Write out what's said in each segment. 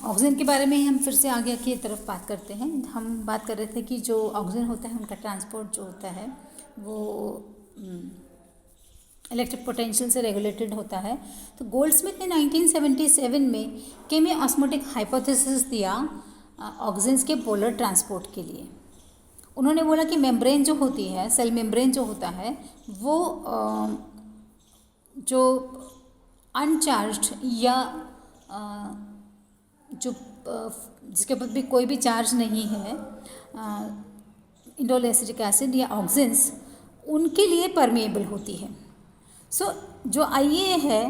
Oxygen के बारे में ही हम फिर से आगे की तरफ बात करते हैं। हम बात कर रहे थे कि जो ऑक्सीजन होता है उनका ट्रांसपोर्ट जो होता है वो इलेक्ट्रिक पोटेंशियल से रेगुलेटेड होता है। तो गोल्डस्मिथ ने 1977 में केमी ऑस्मोटिक हाइपोथेसिस दिया ऑक्सीजन के पोलर ट्रांसपोर्ट के लिए। उन्होंने बोला कि मेम्ब्रेन जो होती है, सेल मेम्ब्रेन जो होता है वो जो अनचार्ज्ड या जो जिसके ऊपर भी कोई भी चार्ज नहीं है, इंडोल एसिटिक एसिड या ऑक्सीजन्स, उनके लिए परमिएबल होती है। सो जो IA है,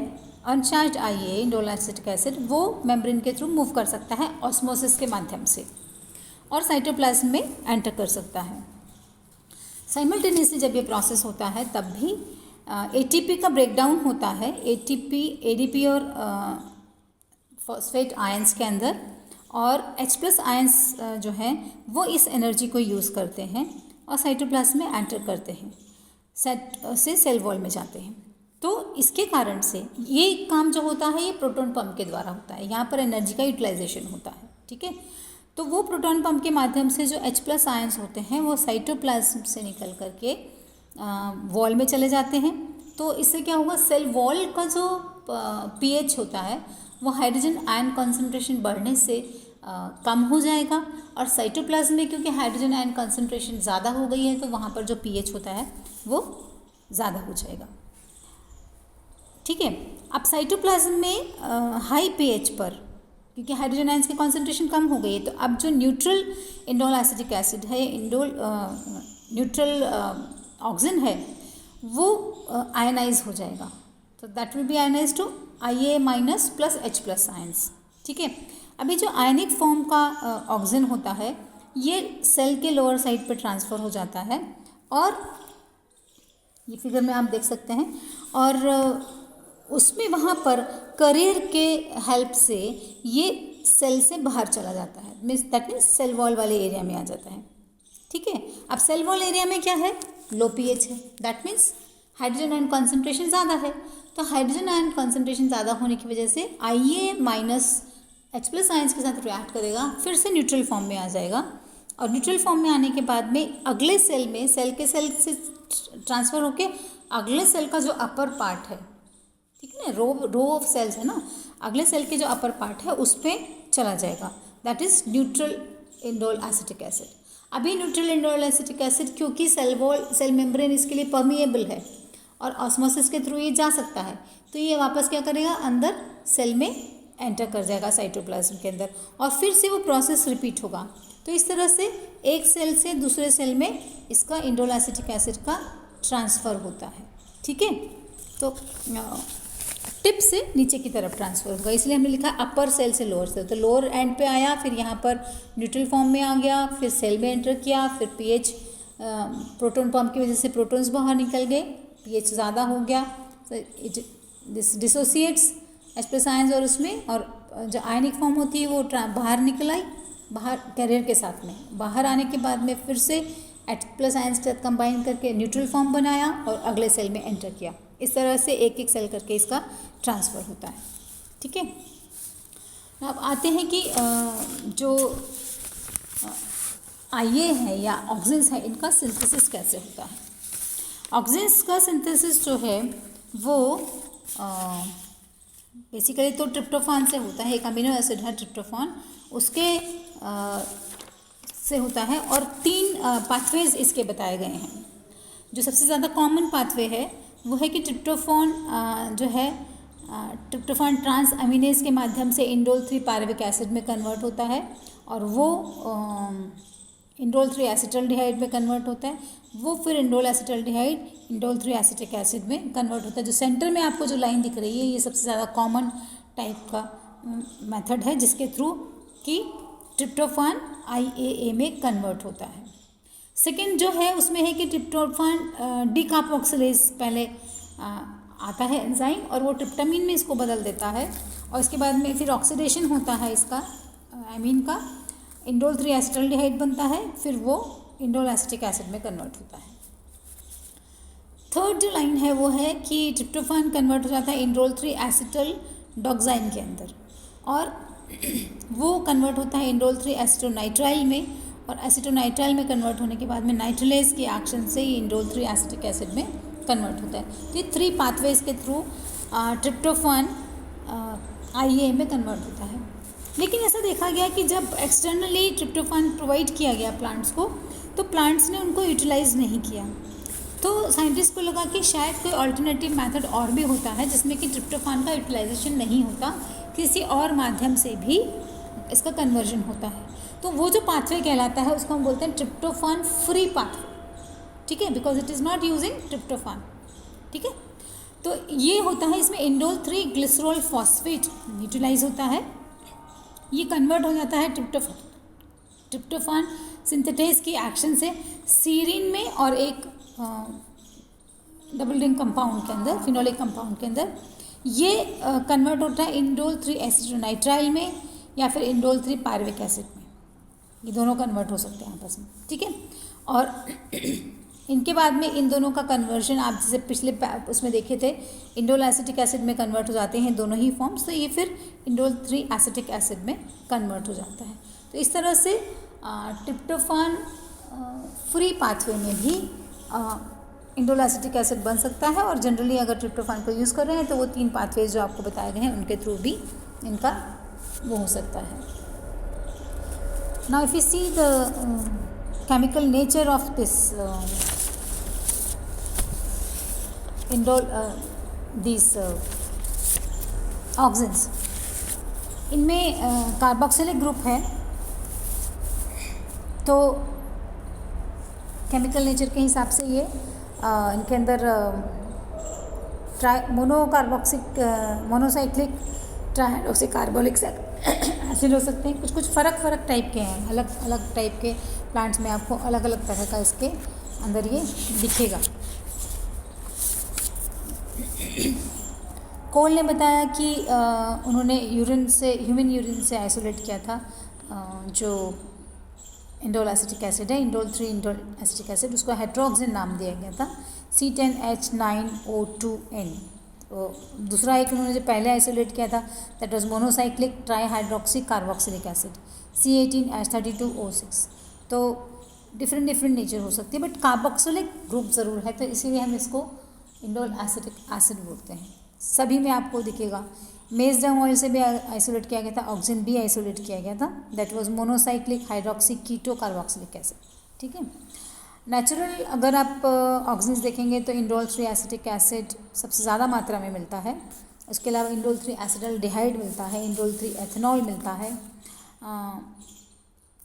uncharged IA indole acetic acid, वो मेम्ब्रेन के थ्रू मूव कर सकता है ऑस्मोसिस के माध्यम से और साइटोप्लाज्म में एंटर कर सकता है। साइमल्टेनियसली जब ये प्रोसेस होता है तब भी ATP का ब्रेकडाउन होता है, ATP, ADP और फॉस्फेट आयंस के अंदर, और H+ आयंस जो हैं वो इस एनर्जी को यूज़ करते हैं और साइटोप्लाज्म में एंटर करते हैं, से सेल वॉल में जाते हैं। तो इसके कारण से ये काम जो होता है ये प्रोटॉन पंप के द्वारा होता है। यहाँ पर एनर्जी का यूटिलाइजेशन होता है, ठीक है। तो वो प्रोटॉन पंप के माध्यम से जो H+ आयंस होते हैं वो साइटोप्लाज्म से निकल करके वॉल में चले जाते हैं। तो इससे क्या होगा, सेल वॉल का जो pH होता है वो हाइड्रोजन आयन कॉन्सेंट्रेशन बढ़ने से कम हो जाएगा, और साइटोप्लाज्म में क्योंकि हाइड्रोजन आयन कॉन्सेंट्रेशन ज़्यादा हो गई है तो वहाँ पर जो pH होता है वो ज़्यादा हो जाएगा, ठीक है। अब साइटोप्लाज्म में हाई pH पर, क्योंकि हाइड्रोजन आयंस की कॉन्सेंट्रेशन कम हो गई है, तो अब जो न्यूट्रल इंडोल एसिटिक एसिड है, न्यूट्रल ऑक्सीजन है, वो आयनाइज हो जाएगा। तो that will be ionize to IA- plus H+ ions, ठीक है। अभी जो आयनिक फॉर्म का ऑक्सीजन होता है ये सेल के लोअर साइड पर ट्रांसफ़र हो जाता है, और ये फिगर में आप देख सकते हैं, और उसमें वहाँ पर करियर के हेल्प से ये सेल से बाहर चला जाता है, दैट मीन्स सेल वॉल वाले एरिया में आ जाता है, ठीक है। अब सेल वॉल एरिया में क्या है, लो pH है, that means hydrogen ion concentration ज़्यादा है। तो हाइड्रोजन आयन कॉन्सेंट्रेशन ज़्यादा होने की वजह से IA- H+ आयंस के साथ रिएक्ट करेगा, फिर से न्यूट्रल फॉर्म में आ जाएगा, और न्यूट्रल फॉर्म में आने के बाद में अगले सेल में, सेल से ट्रांसफ़र होके अगले सेल का जो अपर पार्ट है, ठीक है ना, रो ऑफ सेल्स है ना, अगले सेल के जो अपर पार्ट है उस पर चला जाएगा, that is neutral indole acetic acid. अभी न्यूट्रल इंडोल एसिटिक एसिड क्योंकि सेल मेम्ब्रेन इसके लिए परमिएबल है और ऑस्मोसिस के थ्रू ये जा सकता है, तो ये वापस क्या करेगा, अंदर सेल में एंटर कर जाएगा साइटोप्लाज्म के अंदर, और फिर से वो प्रोसेस रिपीट होगा। तो इस तरह से एक सेल से दूसरे सेल में इसका इंडोल एसिटिक एसिड का ट्रांसफ़र होता है, ठीक है। तो टिप से नीचे की तरफ ट्रांसफ़र होगा, इसलिए हमने लिखा अपर सेल से लोअर सेल। तो लोअर एंड पे आया, फिर यहाँ पर न्यूट्रल फॉर्म में आ गया, फिर सेल में एंटर किया, फिर pH प्रोटॉन पंप की वजह से प्रोटॉन्स बाहर निकल गए, pH ज़्यादा हो गया, दिस डिसोसिएट्स H+ आयंस और उसमें, और जो आयनिक फॉर्म होती है वो बाहर निकल आई, बाहर कैरियर के साथ में, बाहर आने के बाद में फिर से H+ आयंस के साथ कंबाइन करके न्यूट्रल फॉर्म बनाया और अगले सेल में एंटर किया। इस तरह से एक एक सेल करके इसका ट्रांसफ़र होता है, ठीक है। अब आते हैं कि जो IA है या ऑक्सीजन्स है, इनका सिंथेसिस कैसे होता है। ऑक्सीजन्स का सिंथेसिस जो है वो बेसिकली तो ट्रिप्टोफान से होता है, एक अमीनो एसिड है ट्रिप्टोफान, उसके से होता है, और 3 पाथवेज इसके बताए गए हैं। जो सबसे ज़्यादा कॉमन पाथवे है वो है कि ट्रिप्टोफान जो है ट्रिप्टोफान ट्रांस अमीनेज के माध्यम से इंडोल 3 पायरुविक एसिड में कन्वर्ट होता है, और वो इंडोल 3 एसिटल्डिहाइड में कन्वर्ट होता है, वो फिर indole acetaldehyde indole 3 acetic acid में कन्वर्ट होता है। जो सेंटर में आपको जो लाइन दिख रही है ये सबसे ज़्यादा कॉमन टाइप का मेथड है, जिसके थ्रू कि ट्रिप्टोफान IAA में कन्वर्ट होता है। सेकेंड जो है उसमें है कि ट्रिप्टोफान डीकार्बोक्सिलेज पहले आता है एंजाइम, और वो ट्रिप्टामिन में इसको बदल देता है, और इसके बाद में फिर ऑक्सीडेशन होता है इसका एमीन का, इंडोल 3 एसिटल्डिहाइड बनता है, फिर वो इंडोल एसिटिक एसिड में कन्वर्ट होता है। थर्ड जो लाइन है वो है कि ट्रिप्टोफान कन्वर्ट हो जाता है इंडोल 3 एसिटल डॉक्साइन के अंदर, और वो कन्वर्ट होता है इंडोल 3 एसिटोनाइट्राइल में, और एसिटोनाइट्राइल में कन्वर्ट होने के बाद में नाइट्रलेज के एक्शन से ये इंडोल 3 एसिटिक एसिड में कन्वर्ट होता है। तो ये 3 पाथवेज के थ्रू ट्रिप्टोफान IA में कन्वर्ट होता है। लेकिन ऐसा देखा गया कि जब एक्सटर्नली ट्रिप्टोफान प्रोवाइड किया गया प्लांट्स को, तो प्लांट्स ने उनको यूटिलाइज नहीं किया। तो साइंटिस्ट को लगा कि शायद कोई अल्टरनेटिव मेथड और भी होता है जिसमें कि ट्रिप्टोफान का यूटिलाइजेशन नहीं होता, किसी और माध्यम से भी इसका कन्वर्जन होता है। तो वो जो पाथवे कहलाता है उसको हम बोलते हैं ट्रिप्टोफान फ्री पाथवे, ठीक है, because it is not using tryptophan, ठीक है। तो ये होता है, इसमें इंडोल 3 ग्लिसरॉल फॉस्फेट यूटिलाइज होता है, ये कन्वर्ट हो जाता है ट्रिप्टोफान सिंथेटेज की एक्शन से सीरीन में और एक डबल रिंग कंपाउंड के अंदर, फिनोलिक कंपाउंड के अंदर। ये कन्वर्ट होता है इंडोल 3 एसिटोनाइट्राइल में या फिर इंडोल 3 पायरुविक एसिड में, ये दोनों कन्वर्ट हो सकते हैं आपस में, ठीक है। और इनके बाद में इन दोनों का कन्वर्जन आप जैसे पिछले उसमें देखे थे, इंडोल एसिटिक एसिड में कन्वर्ट हो जाते हैं दोनों ही फॉर्म्स, तो ये फिर इंडोल 3 एसिटिक एसिड में कन्वर्ट हो जाता है। तो इस तरह से ट्रिप्टोफान फ्री पाथवे में भी इंडोल एसिटिक एसिड बन सकता है, और जनरली अगर ट्रिप्टोफान को यूज़ कर रहे हैं तो वो 3 पाथवेज जो आपको बताए गए हैं उनके थ्रू भी इनका वो हो सकता है। Now if you see the chemical nature of this indole these auxins, इनमें कार्बोक्सिलिक ग्रुप है। तो केमिकल नेचर के हिसाब से ये इनके अंदर मोनोसाइक्लिक ट्राइहाइड्रोक्सी कार्बोलिक एसिड हो सकते हैं। कुछ फ़र्क टाइप के हैं, अलग अलग टाइप के प्लांट्स में आपको अलग अलग तरह का इसके अंदर ये दिखेगा। कोल ने बताया कि उन्होंने ह्यूमन यूरिन से आइसोलेट किया था जो इंडोल एसिटिक एसिड है, इंडोल 3 इंडोल एसिटिक एसिड, उसको हेट्रोक्सिन नाम दिया गया था, C10H9O2N। तो दूसरा एक उन्होंने जो पहले आइसोलेट किया था that was monocyclic trihydroxy carboxylic acid, C18H32O6। तो डिफरेंट नेचर हो सकती है, बट कार्बोक्सिलिक ग्रुप ज़रूर है, तो इसीलिए हम इसको इंडोल एसिटिक एसिड बोलते हैं। सभी में आपको दिखेगा। मेसडम ऑयल से भी आइसोलेट किया गया था, ऑक्सिन भी आइसोलेट किया गया था, that was monocyclic hydroxy keto carboxylic acid, ठीक है। नेचुरल अगर आप ऑक्सिन्स देखेंगे तो इंडोल 3 एसिटिक एसिड सबसे ज़्यादा मात्रा में मिलता है। उसके अलावा इंडोल 3 एसिडल्डिहाइड मिलता है, इंडोल 3 एथेनॉल मिलता है,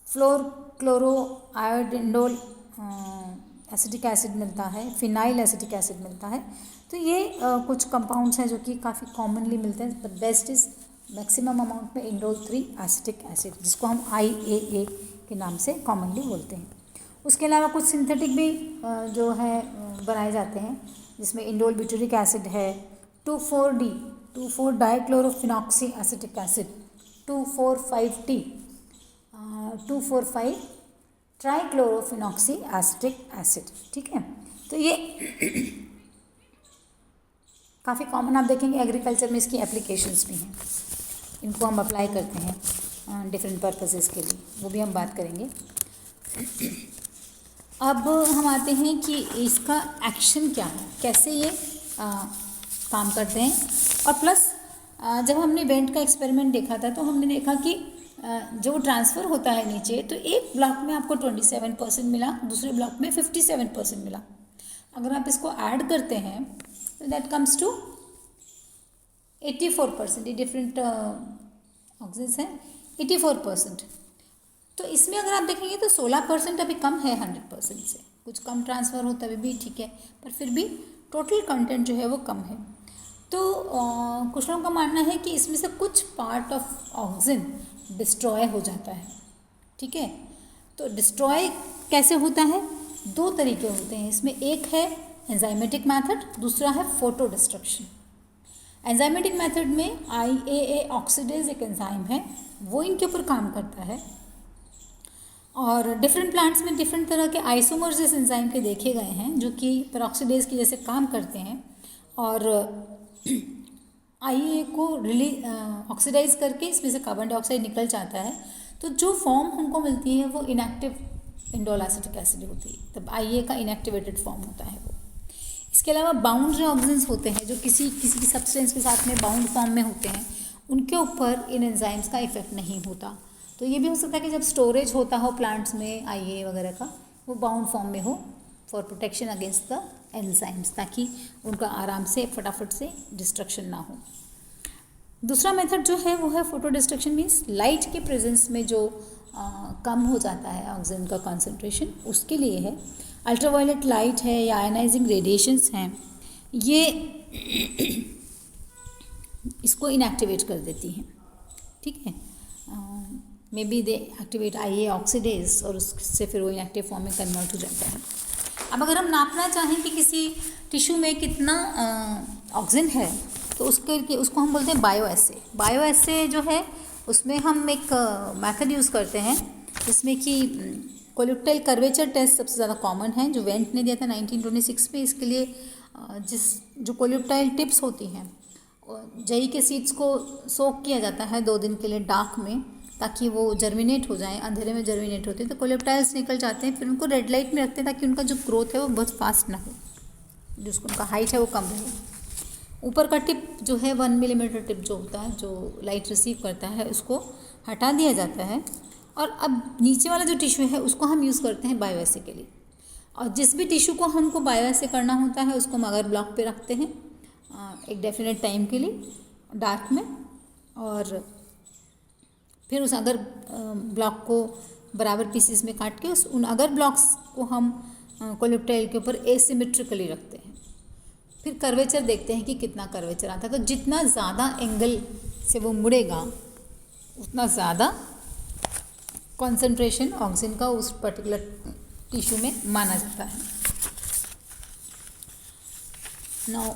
फ्लोर क्लोरो आयोडिंडोल एसिटिक एसिड मिलता है, फिनाइल एसिटिक एसिड मिलता है। तो ये कुछ कंपाउंड्स हैं जो कि काफ़ी कॉमनली मिलते हैं। The best is maximum amount में इंडोल 3 एसिटिक एसिड, जिसको हम IAA के नाम से कॉमनली बोलते हैं। उसके अलावा कुछ सिंथेटिक भी जो है बनाए जाते हैं, जिसमें इंडोल ब्यूटेरिक एसिड है, 2,4-D dichlorophenoxy acetic acid, 2,4,5-T 2,4,5 trichlorophenoxy acetic acid, ठीक है। तो ये काफ़ी कॉमन आप देखेंगे एग्रीकल्चर में, इसकी एप्लीकेशंस भी हैं, इनको हम अप्लाई करते हैं डिफरेंट पर्पसेस के लिए, वो भी हम बात करेंगे। अब हम आते हैं कि इसका एक्शन क्या है, कैसे ये काम करते हैं। और प्लस जब हमने वेंट का एक्सपेरिमेंट देखा था तो हमने देखा कि जो ट्रांसफ़र होता है नीचे, तो एक ब्लॉक में आपको 27% मिला, दूसरे ब्लॉक में 57% मिला। अगर आप इसको ऐड करते हैं तो दैट कम्स टू 84%। ये डिफरेंट ऑक्सीजन हैं, 84%। तो इसमें अगर आप देखेंगे तो 16% अभी कम है 100% से, कुछ कम ट्रांसफ़र हो तभी भी ठीक है, पर फिर भी टोटल कंटेंट जो है वो कम है। तो कुछ लोगों का मानना है कि इसमें से कुछ पार्ट ऑफ ऑक्सीजन डिस्ट्रॉय हो जाता है, ठीक है। तो डिस्ट्रॉय कैसे होता है, 2 तरीके होते हैं इसमें। एक है एंजाइमेटिक मेथड, दूसरा है फोटो डिस्ट्रक्शन। एंजाइमेटिक मेथड में IAA ऑक्सीडेज एक एंजाइम है, वो इनके ऊपर काम करता है। और डिफरेंट प्लांट्स में डिफरेंट तरह के आइसोमर्स इस एंजाइम के देखे गए हैं, जो कि पेरोक्सीडेज की जैसे काम करते हैं। और आईए को ऑक्सीडाइज करके इसमें से कार्बन डाइऑक्साइड निकल जाता है, तो जो फॉर्म हमको मिलती है वो इनएक्टिव इंडोल एसिटिक एसिड होती है, तब आईए का इनएक्टिवेटेड फॉर्म होता है वो। इसके अलावा बाउंड जो ऑक्सीजन्स होते हैं जो किसी किसी सब्सटेंस के साथ में बाउंड फॉर्म में होते हैं, उनके ऊपर इन एंजाइम्स का इफेक्ट नहीं होता। तो ये भी हो सकता है कि जब स्टोरेज होता हो प्लांट्स में आईए वगैरह का, वो बाउंड फॉर्म में हो for protection against the enzymes, ताकि उनका आराम से फटाफट से डिस्ट्रक्शन ना हो। दूसरा मेथड जो है वो है फोटो डिस्ट्रक्शन, मीन्स लाइट के प्रेजेंस में जो कम हो जाता है ऑक्सीजन का कॉन्सेंट्रेशन, उसके लिए है। अल्ट्रावायलेट लाइट है या आयनाइजिंग रेडिएशंस हैं, ये इसको इनएक्टिवेट कर देती हैं, ठीक है। मे बी दे एक्टिवेट आईए ऑक्सीडेज और उससे फिर वो इनएक्टिव फॉर्म में कन्वर्ट हो जाता है। अब अगर हम नापना चाहें कि किसी टिश्यू में कितना ऑक्सीजन है, तो उसको हम बोलते हैं बायोएसे। बायोएसे जो है उसमें हम एक मेथड यूज़ करते हैं जिसमें कि कोल्यूक्टाइल कर्वेचर टेस्ट सबसे ज़्यादा कॉमन है, जो वेंट ने दिया था 1926 में। इसके लिए जो कोल्यूक्टाइल टिप्स होती हैं, जई के सीड्स को सोक किया जाता है 2 दिन के लिए डार्क में, ताकि वो जर्मिनेट हो जाएं। अंधेरे में जर्मिनेट होते हैं तो कोल्यूक्टाइल्स निकल जाते हैं, फिर उनको रेड लाइट में रखते हैं ताकि उनका जो ग्रोथ है वो बहुत फास्ट ना हो, जो उनका हाइट है वो कम रहे। ऊपर का टिप जो है 1 मिलीमीटर टिप जो होता है, जो लाइट रिसीव करता है, उसको हटा दिया जाता है। और अब नीचे वाला जो टिश्यू है उसको हम यूज़ करते हैं बायोएसे के लिए। और जिस भी टिश्यू को हमको बायोएसे करना होता है उसको हम अगर ब्लॉक पे रखते हैं एक डेफिनेट टाइम के लिए डार्क में, और फिर उस अगर ब्लॉक को बराबर पीसेस में काट के उन अगर ब्लॉक्स को हम कोल्यूक्टाइल के ऊपर एसिमेट्रिकली रखते हैं, फिर कर्वेचर देखते हैं कि कितना कर्वेचर आता है। तो जितना ज़्यादा एंगल से वो मुड़ेगा उतना ज़्यादा कॉन्सेंट्रेशन ऑक्सीजन का उस पर्टिकुलर टिश्यू में माना जाता है। नाउ